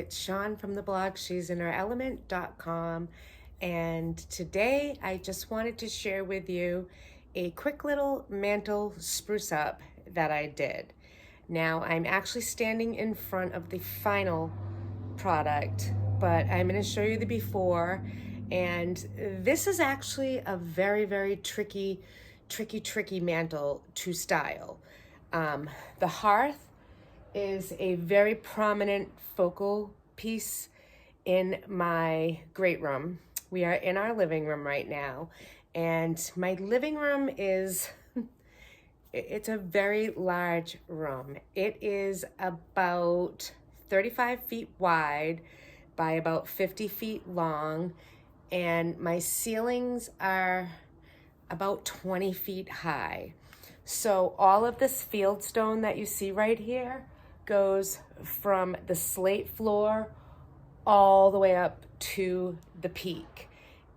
It's Shawn from the blog she'sinoherelement.com, and today I just wanted to share with you a quick little mantle spruce up that I did. Now I'm actually standing in front of the final product, but I'm going to show you the before, and this is actually a very tricky mantle to style. The hearth is a very prominent focal piece in my great room. We are in our living room right now, and my living room is it's a very large room. It is about 35 feet wide by about 50 feet long, and my ceilings are about 20 feet high. So all of this field stone that you see right here goes from the slate floor all the way up to the peak.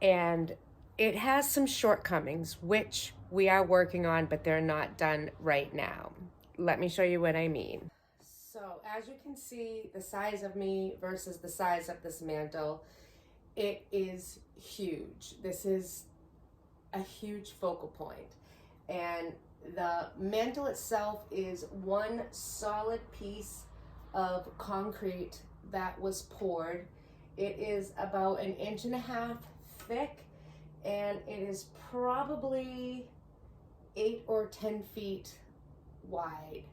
And it has some shortcomings, which we are working on, but they're not done right now. Let me show you what I mean. So as you can see, the size of me versus the size of this mantle, it is huge. This is a huge focal point. And the mantle itself is one solid piece of concrete that was poured. It is about 1.5 inches thick, and it is probably 8 or 10 feet wide.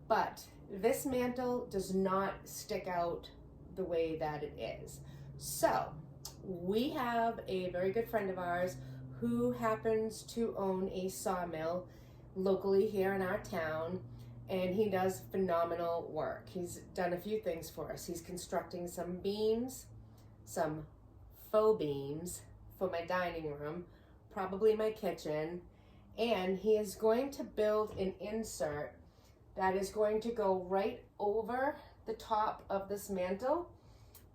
But this mantle does not stick out the way that it is. So we have a very good friend of ours who happens to own a sawmill locally here in our town, and he does phenomenal work. He's done a few things for us. He's constructing some beams, some faux beams for my dining room, probably my kitchen, and he is going to build an insert that is going to go right over the top of this mantle.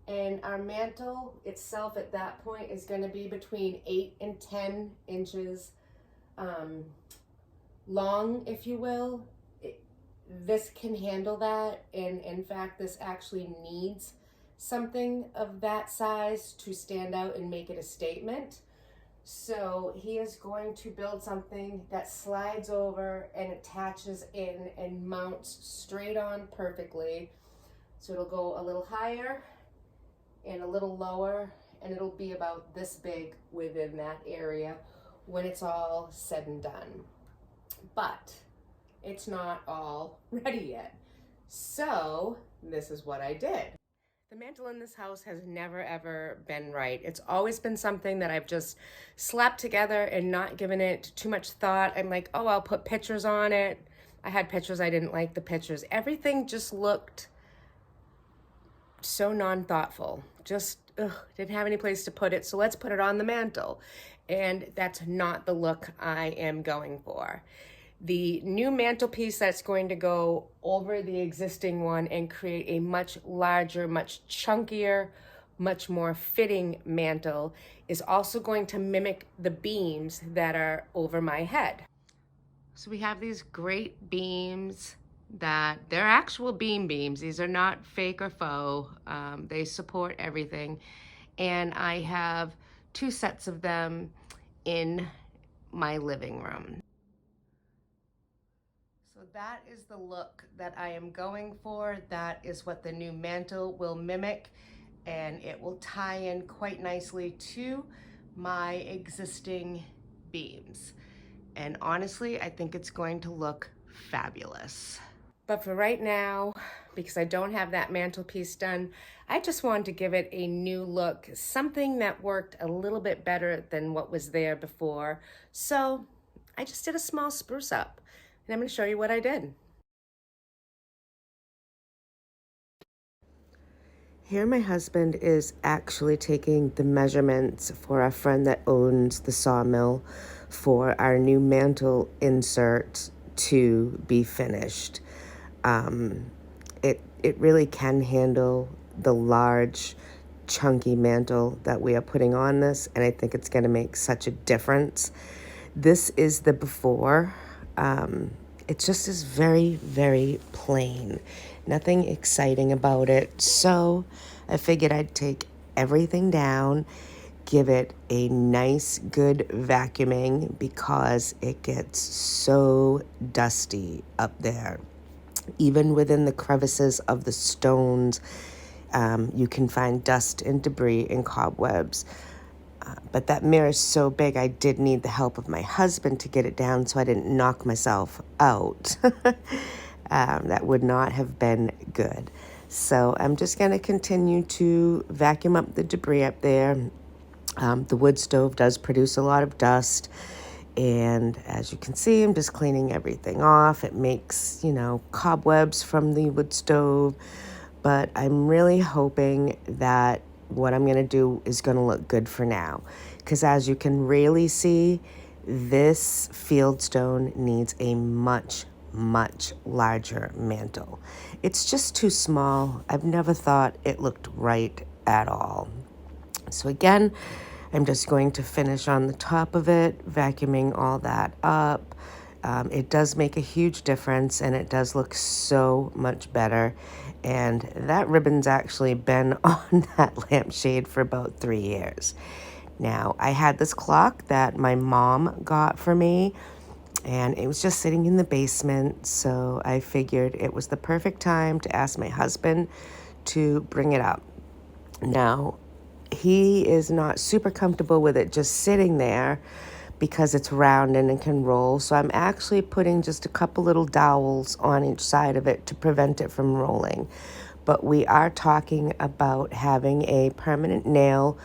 And our mantle itself at that point is going to be between 8 and 10 inches long, if you will. This can handle that, and in fact this actually needs something of that size to stand out and make it a statement. So he is going to build something that slides over and attaches in and mounts straight on perfectly. So it'll go a little higher and a little lower, and it'll be about this big within that area when it's all said and done. But it's not all ready yet. So this is what I did. The mantle in this house has never ever been right. It's always been something that I've just slapped together and not given it too much thought. I'm like, oh, I'll put pictures on it. I had pictures, I didn't like the pictures. Everything just looked so non-thoughtful. Just didn't have any place to put it, so let's put it on the mantle. And that's not the look I am going for. The new mantelpiece that's going to go over the existing one and create a much larger, much chunkier, much more fitting mantle is also going to mimic the beams that are over my head. So we have these great beams that they're actual beams. These are not fake or faux. They support everything. And I have 2 sets of them in my living room. So that is the look that I am going for. That is what the new mantle will mimic, and it will tie in quite nicely to my existing beams. And honestly, I think it's going to look fabulous. But for right now, because I don't have that mantelpiece done, I just wanted to give it a new look, something that worked a little bit better than what was there before. So I just did a small spruce up, and I'm going to show you what I did. Here my husband is actually taking the measurements for our friend that owns the sawmill for our new mantle insert to be finished. It really can handle the large, chunky mantle that we are putting on this, and I think it's going to make such a difference. This is the before. It just is very plain. Nothing exciting about it. So I figured I'd take everything down, give it a nice, good vacuuming because it gets so dusty up there. Even within the crevices of the stones, you can find dust and debris and cobwebs. But that mirror is so big, I did need the help of my husband to get it down so I didn't knock myself out. That would not have been good. So I'm just going to continue to vacuum up the debris up there. The wood stove does produce a lot of dust. And as you can see, I'm just cleaning everything off. It makes, cobwebs from the wood stove. But I'm really hoping that what I'm going to do is going to look good for now. Because as you can really see, this fieldstone needs a much, much larger mantle. It's just too small. I've never thought it looked right at all. So again, I'm just going to finish on the top of it, vacuuming all that up. It does make a huge difference, and it does look so much better. And that ribbon's actually been on that lampshade for about 3 years. Now, I had this clock that my mom got for me, and it was just sitting in the basement, so I figured it was the perfect time to ask my husband to bring it up. Now, he is not super comfortable with it just sitting there because it's round and it can roll. So I'm actually putting just a couple little dowels on each side of it to prevent it from rolling. But we are talking about having a permanent nail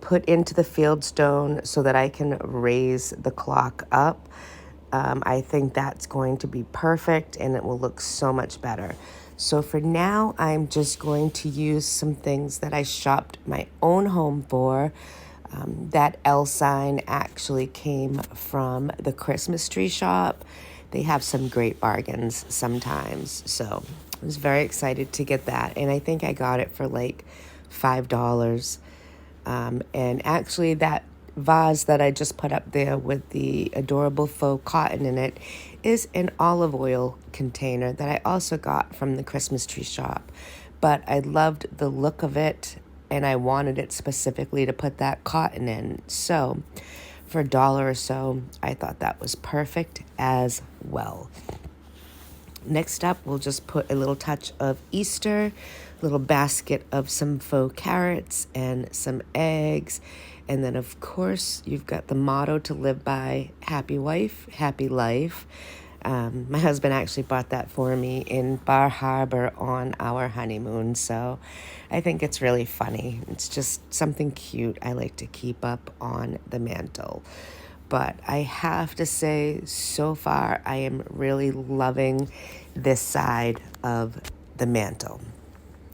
put into the fieldstone so that I can raise the clock up. I think that's going to be perfect and it will look so much better. So for now, I'm just going to use some things that I shopped my own home for. That L sign actually came from the Christmas tree shop. They have some great bargains sometimes. So I was very excited to get that. And I think I got it for like $5. And actually that vase that I just put up there with the adorable faux cotton in it is an olive oil container that I also got from the Christmas tree shop. But I loved the look of it, and I wanted it specifically to put that cotton in. So for $1 or so, I thought that was perfect as well. Next up, we'll just put a little touch of Easter, a little basket of some faux carrots and some eggs. And then, of course, you've got the motto to live by, happy wife, happy life. My husband actually bought that for me in Bar Harbor on our honeymoon. So I think it's really funny. It's just something cute I like to keep up on the mantle. But I have to say, so far, I am really loving this side of the mantle.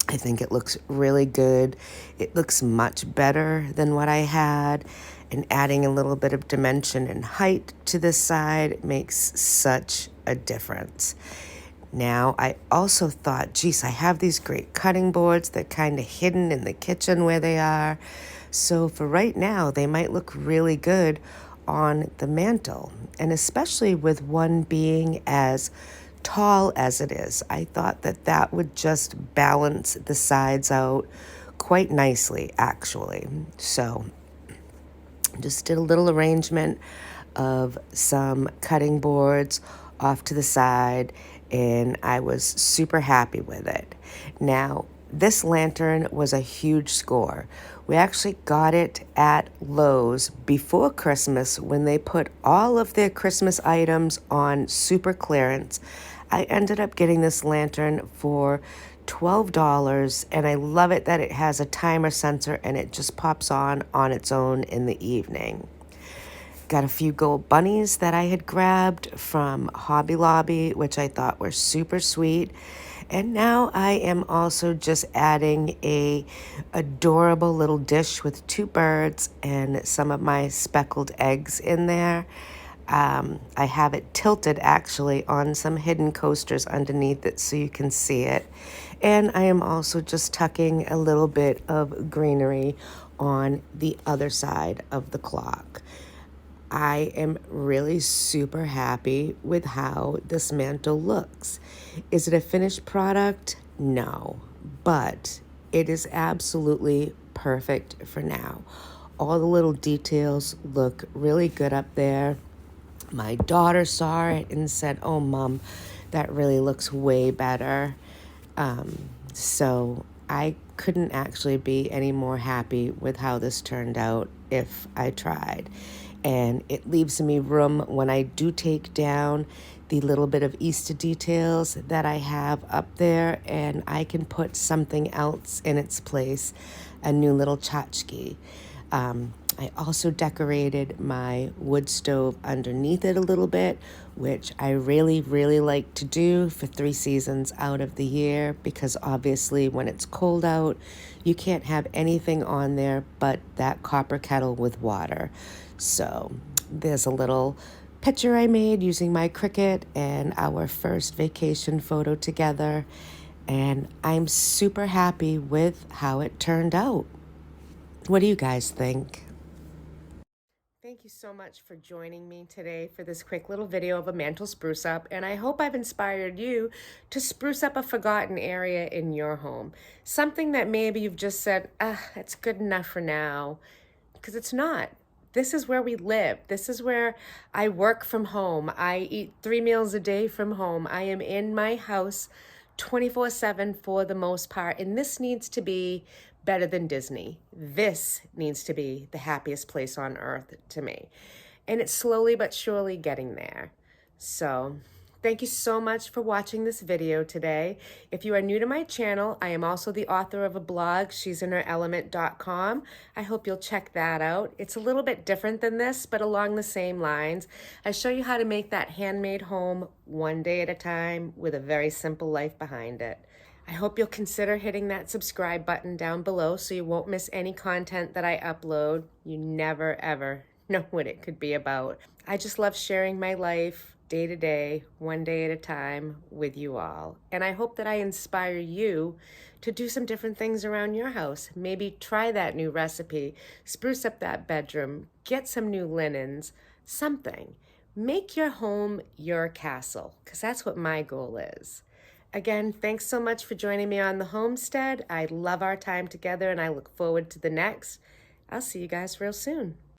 I think it looks really good. It looks much better than what I had. And adding a little bit of dimension and height to this side makes such a difference. Now, I also thought, geez, I have these great cutting boards that kind of hidden in the kitchen where they are. So for right now, they might look really good on the mantle. And especially with one being as tall as it is, I thought that that would just balance the sides out quite nicely, actually. So just did a little arrangement of some cutting boards off to the side, and I was super happy with it. Now, this lantern was a huge score. We actually got it at Lowe's before Christmas when they put all of their Christmas items on super clearance. I ended up getting this lantern for $12, and I love it that it has a timer sensor and it just pops on its own in the evening. Got a few gold bunnies that I had grabbed from Hobby Lobby, which I thought were super sweet. And now I am also just adding a adorable little dish with 2 birds and some of my speckled eggs in there. I have it tilted actually on some hidden coasters underneath it so you can see it. And I am also just tucking a little bit of greenery on the other side of the clock. I am really super happy with how this mantle looks. Is it a finished product? No, but It is absolutely perfect for now. All the little details look really good up there. My daughter saw it and said, "Oh, Mom, that really looks way better." So I couldn't actually be any more happy with how this turned out if I tried. And it leaves me room when I do take down the little bit of Easter details that I have up there, and I can put something else in its place, a new little tchotchke. I also decorated my wood stove underneath it a little bit, which I really, really like to do for 3 seasons out of the year, because obviously when it's cold out, you can't have anything on there but that copper kettle with water. So there's a little picture I made using my Cricut and our first vacation photo together, and I'm super happy with how it turned out. What do you guys think? Thank you so much for joining me today for this quick little video of a mantle spruce up, and I hope I've inspired you to spruce up a forgotten area in your home. Something that maybe you've just said, it's good enough for now, because it's not. This is where we live. This is where I work from home. I eat 3 meals a day from home. I am in my house 24/7 for the most part, and this needs to be better than Disney. This needs to be the happiest place on earth to me. And it's slowly but surely getting there. So thank you so much for watching this video today. If you are new to my channel, I am also the author of a blog, she'sinherelement.com. I hope you'll check that out. It's a little bit different than this, but along the same lines. I show you how to make that handmade home one day at a time with a very simple life behind it. I hope you'll consider hitting that subscribe button down below so you won't miss any content that I upload. You never, ever know what it could be about. I just love sharing my life day to day, one day at a time with you all. And I hope that I inspire you to do some different things around your house. Maybe try that new recipe, spruce up that bedroom, get some new linens, something. Make your home your castle, because that's what my goal is. Again, thanks so much for joining me on the homestead. I love our time together and I look forward to the next. I'll see you guys real soon.